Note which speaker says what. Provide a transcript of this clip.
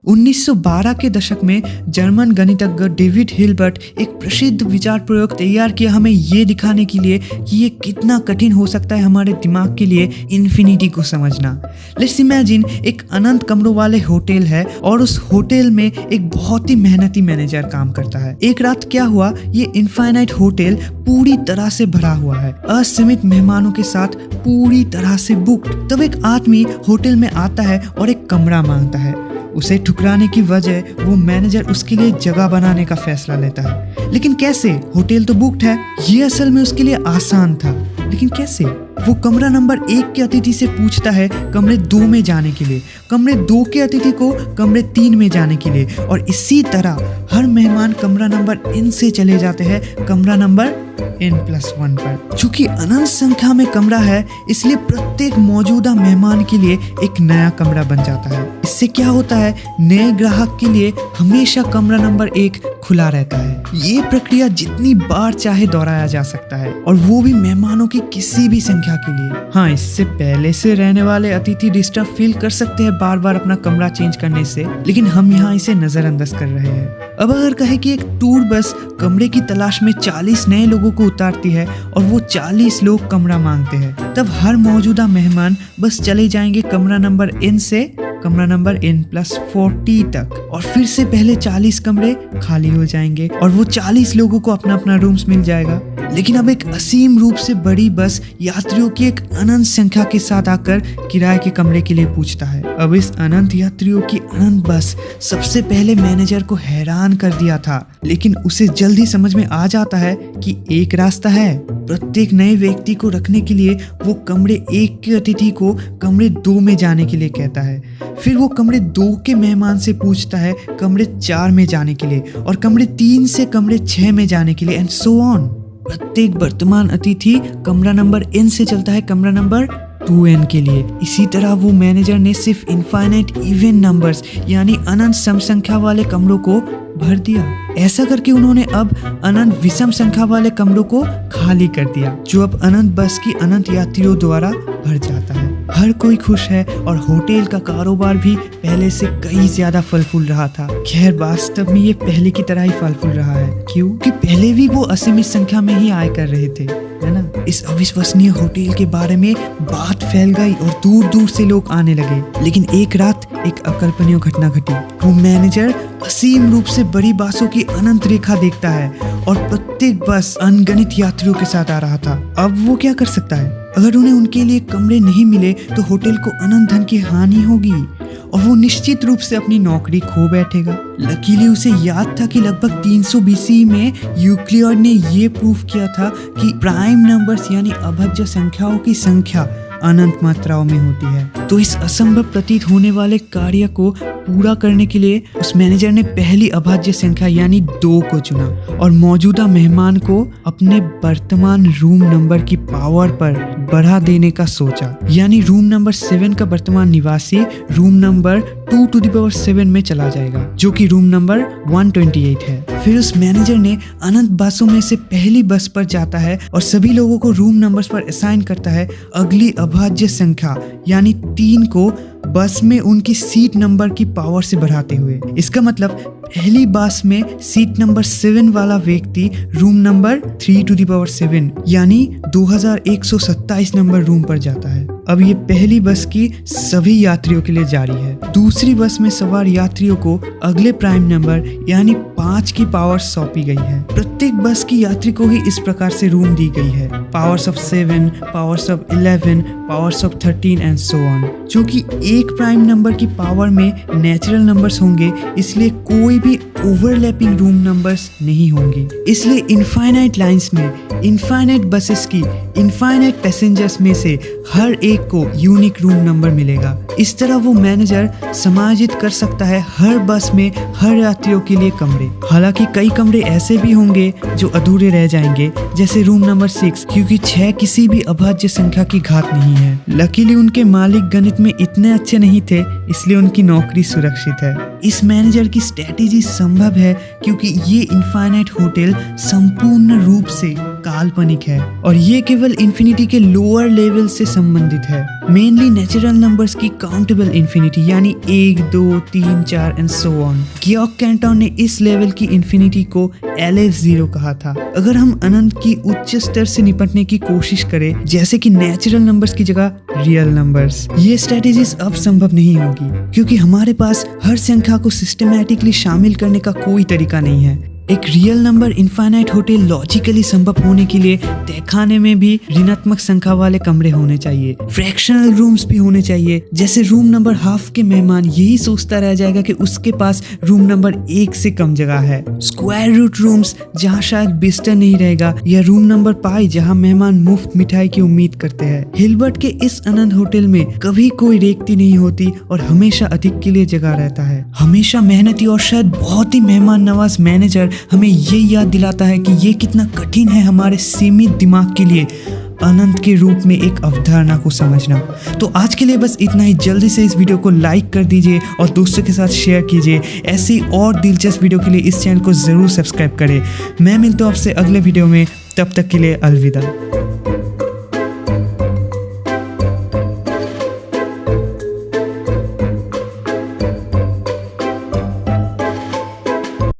Speaker 1: 1912 के दशक में जर्मन गणितज्ञ डेविड हिल्बर्ट एक प्रसिद्ध विचार प्रयोग तैयार किया हमें ये दिखाने के लिए कि ये कितना कठिन हो सकता है हमारे दिमाग के लिए इन्फिनिटी को समझना। लेट्स इमेजिन एक अनंत कमरों वाले होटल है और उस होटल में एक बहुत ही मेहनती मैनेजर काम करता है। एक रात क्या हुआ, ये इनफाइनाइट होटल पूरी तरह से भरा हुआ है, असीमित मेहमानों के साथ पूरी तरह से बुक्ड। तब एक आदमी होटल में आता है और एक कमरा मांगता है। उसे ठुकराने की वजह वो मैनेजर उसके लिए जगह बनाने का फैसला लेता है। लेकिन कैसे? होटल तो बुक्ड है। ये असल में उसके लिए आसान था, लेकिन कैसे? वो कमरा नंबर 1 के अतिथि से पूछता है कमरे 2 में जाने के लिए, कमरे 2 के अतिथि को कमरे 3 में जाने के लिए, और इसी तरह हर मेहमान कमरा नंबर n से चले जाते हैं कमरा नंबर n+1 पर। चूंकि अनंत संख्या में कमरा है, इसलिए प्रत्येक मौजूदा मेहमान के लिए एक नया कमरा बन जाता है। इससे क्या होता है, नए ग्राहक के लिए हमेशा कमरा नंबर 1 खुला रहता है। ये प्रक्रिया जितनी बार चाहे दोहराया जा सकता है, और वो भी मेहमानों की किसी भी संख्या के लिए। हाँ, इससे पहले से रहने वाले अतिथि डिस्टर्ब फील कर सकते हैं बार बार अपना कमरा चेंज करने से, लेकिन हम यहाँ इसे नजरअंदाज कर रहे हैं। अब अगर कहे कि एक टूर बस कमरे की तलाश में 40 नए लोगों को उतारती है और वो 40 लोग कमरा मांगते हैं, तब हर मौजूदा मेहमान बस चले जाएंगे कमरा नंबर n से कमरा नंबर n+40 तक, और फिर से पहले 40 कमरे खाली हो जाएंगे और वो 40 लोगों को अपना अपना रूम्स मिल जाएगा। लेकिन अब एक असीम रूप से बड़ी बस यात्रियों की एक अनंत संख्या के साथ आकर किराए के कमरे के लिए पूछता है। अब इस अनंत यात्रियों की अनंत बस सबसे पहले मैनेजर को हैरान कर दिया था, लेकिन उसे जल्द ही समझ में आ जाता है कि एक रास्ता है। प्रत्येक नए व्यक्ति को रखने के लिए वो कमरे 1 के अतिथि को कमरे 2 में जाने के लिए कहता है। फिर वो कमरे 2 के मेहमान से पूछता है कमरे 4 में जाने के लिए, और कमरे 3 से कमरे 6 में जाने के लिए, एंड सो ऑन। प्रत्येक वर्तमान अतिथि कमरा नंबर n से चलता है कमरा नंबर 2n के लिए। इसी तरह वो मैनेजर ने सिर्फ इनफाइनाइट इवन नंबर्स यानी अनंत सम संख्या वाले कमरों को भर दिया। ऐसा करके उन्होंने अब अनंत विषम संख्या वाले कमरों को खाली कर दिया, जो अब अनंत बस की अनंत यात्रियों द्वारा भर जाता है। हर कोई खुश है और होटल का कारोबार भी पहले से कई ज्यादा फल फूल रहा था। खैर, वास्तव में ये पहले की तरह ही फल फूल रहा है, क्योंकि पहले भी वो असीमित संख्या में ही आय कर रहे थे, है ना। इस अविश्वसनीय होटल के बारे में बात फैल गई और दूर दूर से लोग आने लगे। लेकिन एक रात एक अकल्पनीय घटना घटी। वो मैनेजर असीम रूप से बड़ी बसों की अनंत रेखा देखता है और प्रत्येक बस अनगिनत यात्रियों के साथ आ रहा था। अब वो क्या कर सकता है? अगर उन्हें उनके लिए कमरे नहीं मिले तो होटल को अनंत धन की हानि होगी और वो निश्चित रूप से अपनी नौकरी खो बैठेगा। लकीली उसे याद था कि लगभग 300 BC में यूक्लिड ने ये प्रूफ किया था कि प्राइम नंबर्स यानी अभाज्य संख्याओं की संख्या अनंत मात्राओं में होती है। तो इस असंभव प्रतीत होने वाले कार्य को पूरा करने के लिए उस मैनेजर ने पहली अभाज्य संख्या यानी 2 को चुना और मौजूदा मेहमान को अपने वर्तमान रूम नंबर की पावर पर बढ़ा देने का सोचा। यानी रूम नंबर 7 का वर्तमान निवासी रूम नंबर 2⁷ में चला जाएगा, जो कि रूम नंबर 128 है। फिर उस मैनेजर ने अनंत बसों में से पहली बस पर जाता है और सभी लोगों को रूम नंबर्स पर असाइन करता है अगली अभाज्य संख्या यानी 3 को बस में उनकी सीट नंबर की पावर से बढ़ाते हुए। इसका मतलब पहली बस में सीट नंबर 7 वाला व्यक्ति रूम नंबर 3⁷ यानी 2127 नंबर रूम पर जाता है। अब ये पहली बस की सभी यात्रियों के लिए जारी है। दूसरी बस में सवार यात्रियों को अगले प्राइम नंबर यानी 5 की पावर सौंपी गई है। प्रत्येक बस की यात्री को ही इस प्रकार से रूम दी गई है, powers of 7, powers of 11, powers of 13 and so on. क्योंकि एक प्राइम नंबर की पावर में नेचुरल नंबर्स होंगे, इसलिए कोई भी ओवरलैपिंग रूम नंबर्स नहीं होंगे। इसलिए इनफाइनाइट लाइंस में इनफाइनाइट बसेस की इनफाइनाइट पैसेंजर्स में से हर एक को यूनिक रूम नंबर मिलेगा। इस तरह वो मैनेजर समायोजित कर सकता है हर बस में हर यात्रियों के लिए कमरे। हालांकि कई कमरे ऐसे भी होंगे जो अधूरे रह जाएंगे, जैसे रूम नंबर 6, क्योंकि 6 किसी भी अभाज्य संख्या की घात नहीं है। लकीली उनके मालिक गणित में इतने अच्छे नहीं थे, इसलिए उनकी नौकरी सुरक्षित है। इस मैनेजर की स्ट्रेटेजी संभव है क्योंकि ये इनफाइनाइट होटल संपूर्ण रूप से काल्पनिक है और ये केवल इन्फिनिटी के लोअर लेवल से संबंधित है, मेनली नेचुरल नंबर्स की काउंटेबल इन्फिनिटी यानी 1, 2, 3, 4 एंड सो ऑन। गियोर्ग कैंटन ने इस लेवल की इन्फिनिटी को LF0 कहा था। अगर हम अनंत की उच्च स्तर से निपटने की कोशिश करें, जैसे कि नेचुरल नंबर्स की जगह रियल नंबर्स, ये स्ट्रेटेजीज अब संभव नहीं होगी क्योंकि हमारे पास हर संख्या को सिस्टमैटिकली शामिल करने का कोई तरीका नहीं है। एक real number infinite hotel logically संभव होने के लिए तहखाने में भी ऋणात्मक संख्या वाले कमरे होने चाहिए, फ्रैक्शनल रूम्स भी होने चाहिए। जैसे रूम नंबर हाफ के मेहमान यही सोचता रह जाएगा कि उसके पास रूम नंबर 1 से कम जगह है। स्क्वायर रूट रूम्स जहाँ शायद बिस्तर नहीं रहेगा, या रूम नंबर पाई जहाँ मेहमान मुफ्त मिठाई की उम्मीद करते हैं। हिल्बर्ट के इस अनंत होटल में कभी कोई रेखती नहीं होती और हमेशा अधिक के लिए जगह रहता है। हमेशा मेहनती और शायद बहुत ही मेहमान नवाज मैनेजर हमें ये याद दिलाता है कि ये कितना कठिन है हमारे सीमित दिमाग के लिए अनंत के रूप में एक अवधारणा को समझना। तो आज के लिए बस इतना ही। जल्दी से इस वीडियो को लाइक कर दीजिए और दोस्तों के साथ शेयर कीजिए। ऐसी और दिलचस्प वीडियो के लिए इस चैनल को ज़रूर सब्सक्राइब करें। मैं मिलता हूँ आपसे अगले वीडियो में, तब तक के लिए अलविदा।